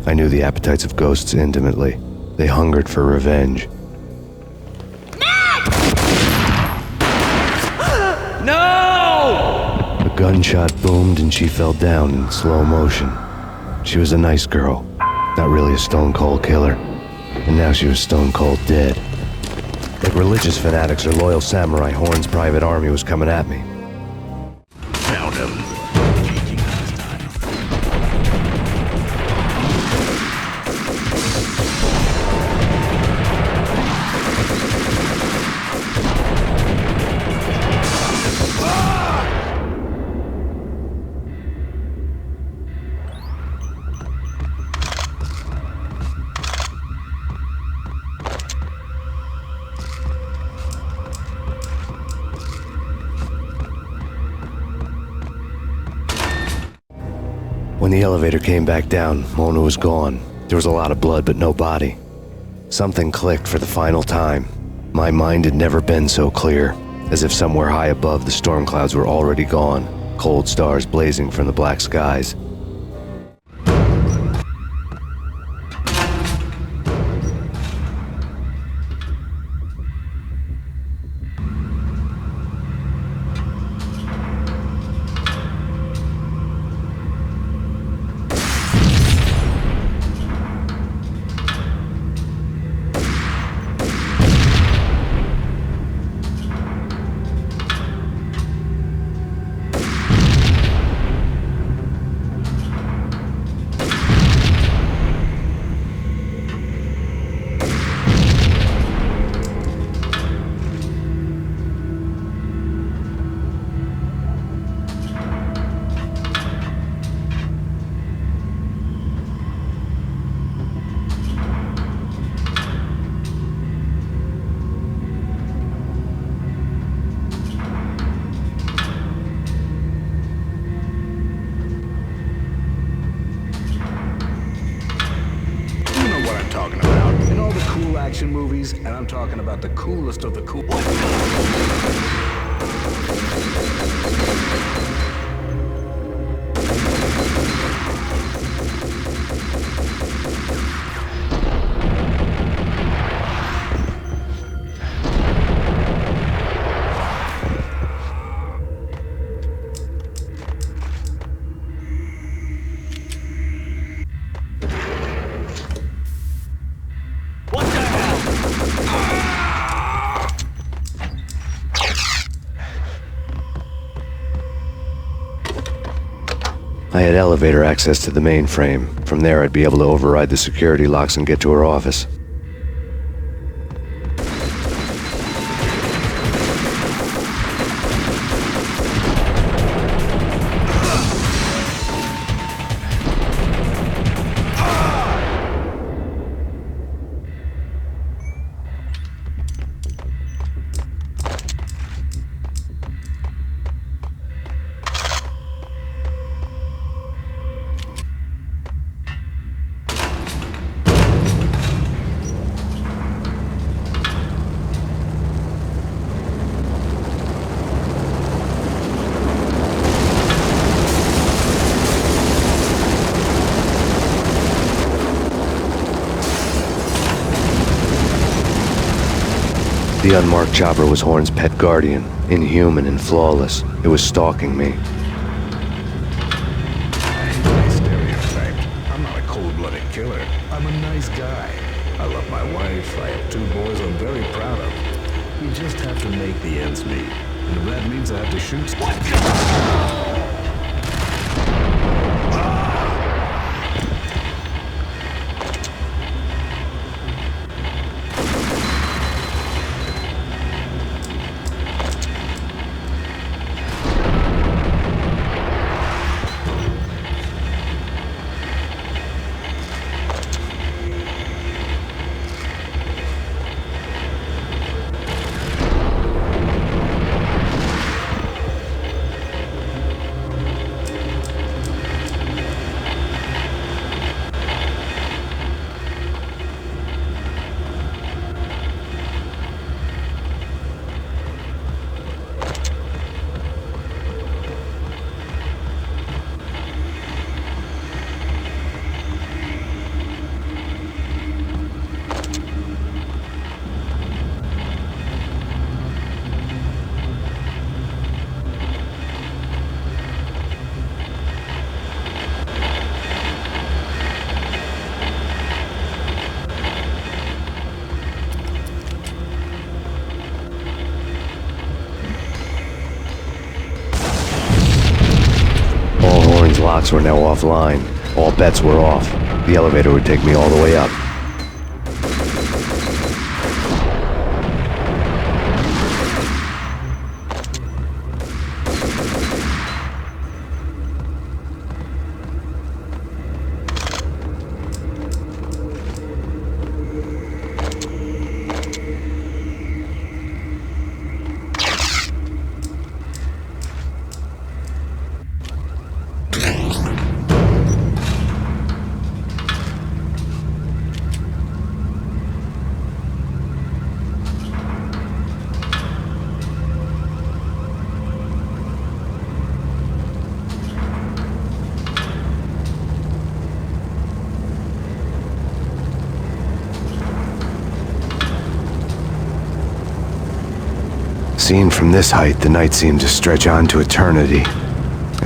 B: I knew the appetites of ghosts intimately. They hungered for revenge.
L: No!
B: A gunshot boomed and she fell down in slow motion. She was a nice girl, not really a stone-cold killer. And now she was stone-cold dead. Like religious fanatics or loyal samurai, Horn's private army was coming at me.
P: Found him.
B: When the elevator came back down, Mona was gone. There was a lot of blood, but no body. Something clicked for the final time. My mind had never been so clear, as if somewhere high above the storm clouds were already gone, cold stars blazing from the black skies.
I: Action movies, and I'm talking about the coolest of the cool.
B: I had elevator access to the mainframe. From there, I'd be able to override the security locks and get to her office. The unmarked chopper was Horn's pet guardian, inhuman and flawless. It was stalking me.
I: Stereotype. I'm not a cold-blooded killer. I'm a nice guy. I love my wife. I have 2 boys I'm very proud of. We just have to make the ends meet. And if that means I have to shoot... What?
B: locks were now offline. All bets were off. The elevator would take me all the way up. Seen from this height, the night seemed to stretch on to eternity.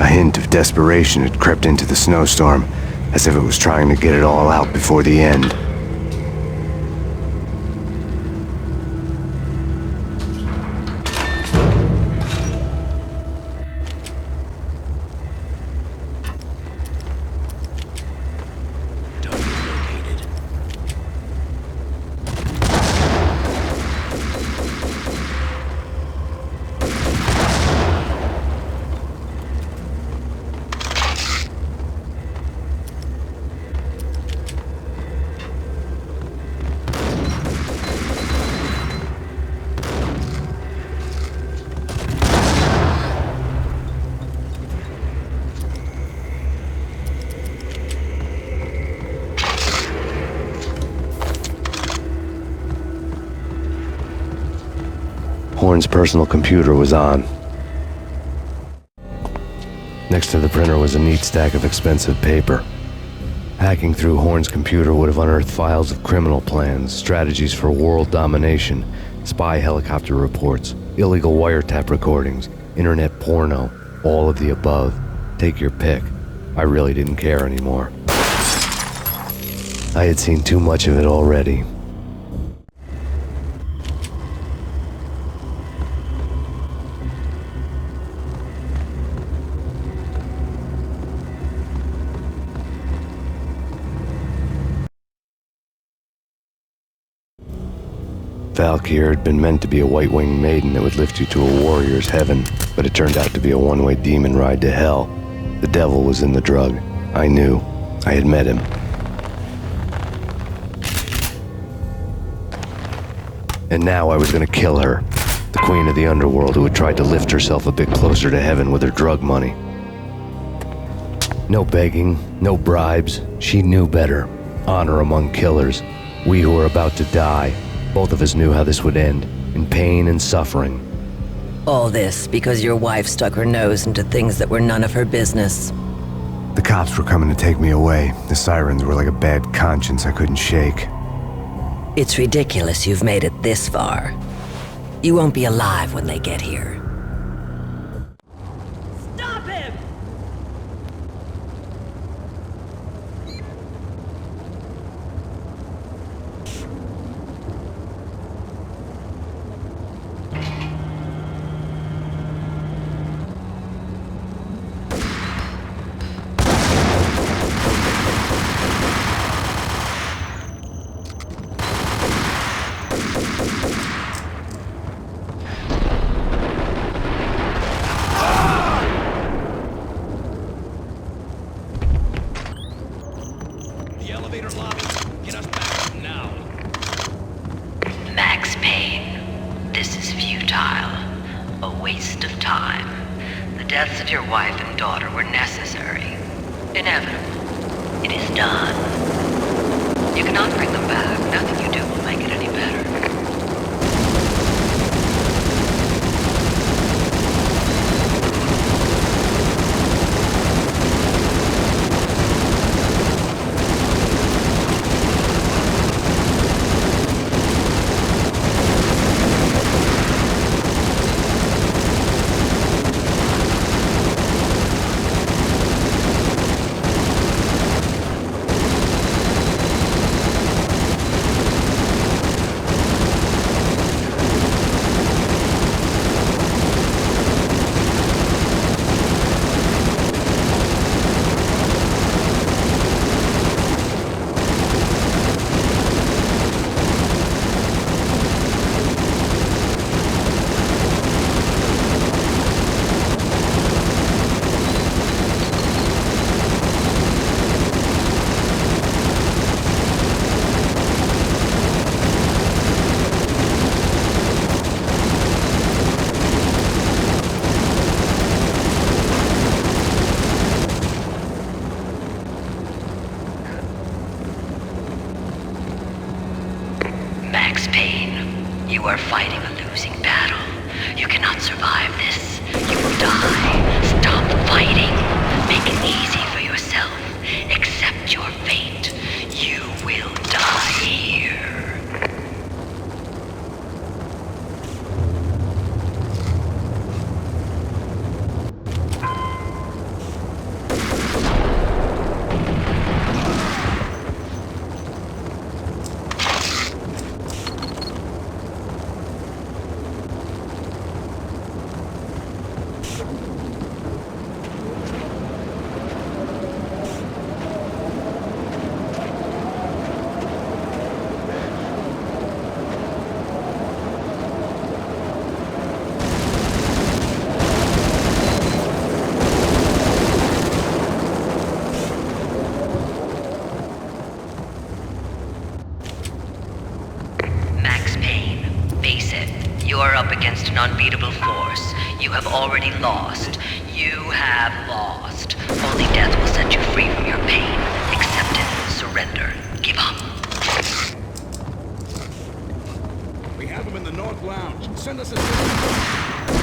B: A hint of desperation had crept into the snowstorm, as if it was trying to get it all out before the end. Horn's personal computer was on. Next to the printer was a neat stack of expensive paper. Hacking through Horn's computer would have unearthed files of criminal plans, strategies for world domination, spy helicopter reports, illegal wiretap recordings, internet porno, all of the above. Take your pick. I really didn't care anymore. I had seen too much of it already. Valkyr had been meant to be a white-winged maiden that would lift you to a warrior's heaven, but it turned out to be a one-way demon ride to hell. The devil was in the drug. I knew. I had met him. And now I was gonna kill her, the queen of the underworld who had tried to lift herself a bit closer to heaven with her drug money. No begging, no bribes. She knew better. Honor among killers. We who were about to die. Both of us knew how this would end, in pain and suffering.
A: All this because your wife stuck her nose into things that were none of her business.
B: The cops were coming to take me away. The sirens were like a bad conscience I couldn't shake.
A: It's ridiculous you've made it this far. You won't be alive when they get here.
D: Stop him!
M: Max Payne, this is futile. A waste of time. The deaths of your wife and daughter were necessary. Inevitable. It is done. You cannot bring them back. Nothing you do will make it any better.
A: You are fighting a losing battle. You cannot survive this. You will die. Stop fighting. Make it easy for yourself. Accept your fate. You will die here. Against an unbeatable force. You have already lost. You have lost. Only death will set you free from your pain. Accept it. Surrender. Give up.
I: We have him in the North Lounge. Send us a...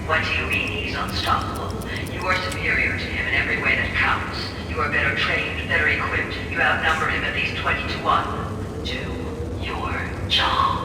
A: What do you mean he's unstoppable? You are superior to him in every way that counts. You are better trained, better equipped. You outnumber him at least 20 to 1. Do your job.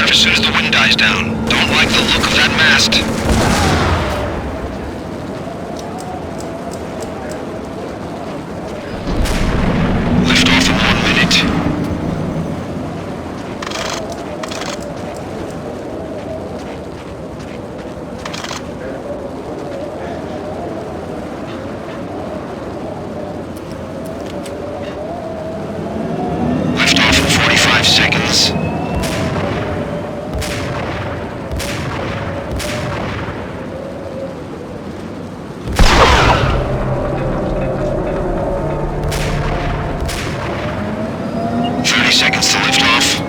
K: aircraft as soon as the wind dies down. Don't like the look of that mast. Lift off in 1 minute. Seconds. 30 seconds to lift off.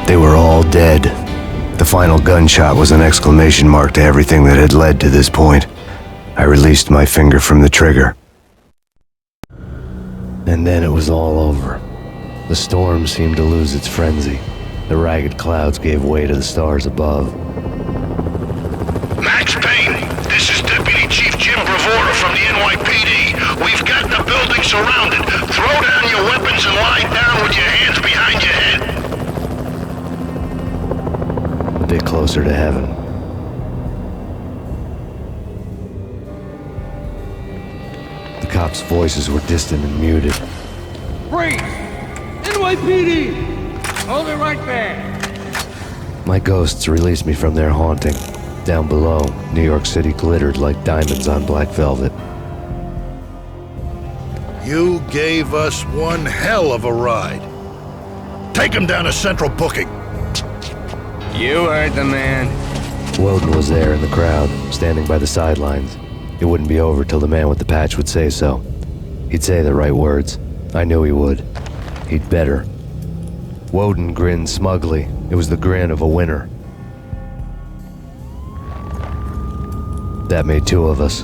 B: They were all dead. The final gunshot was an exclamation mark to everything that had led to this point. I released my finger from the trigger. And then it was all over. The storm seemed to lose its frenzy. The ragged clouds gave way to the stars above.
C: Max Payne, this is Deputy Chief Jim Bravura from the NYPD. We've got the building surrounded. Throw down your weapons and lie down with your hands behind your head.
B: A bit closer to heaven. The cops' voices were distant and muted.
J: Freeze! NYPD! Hold it right there!
B: My ghosts released me from their haunting. Down below, New York City glittered like diamonds on black velvet.
C: You gave us one hell of a ride. Take him down to Central Booking.
J: You heard the man.
B: Woden was there in the crowd, standing by the sidelines. It wouldn't be over till the man with the patch would say so. He'd say the right words. I knew he would. He'd better. Woden grinned smugly. It was the grin of a winner. That made two of us.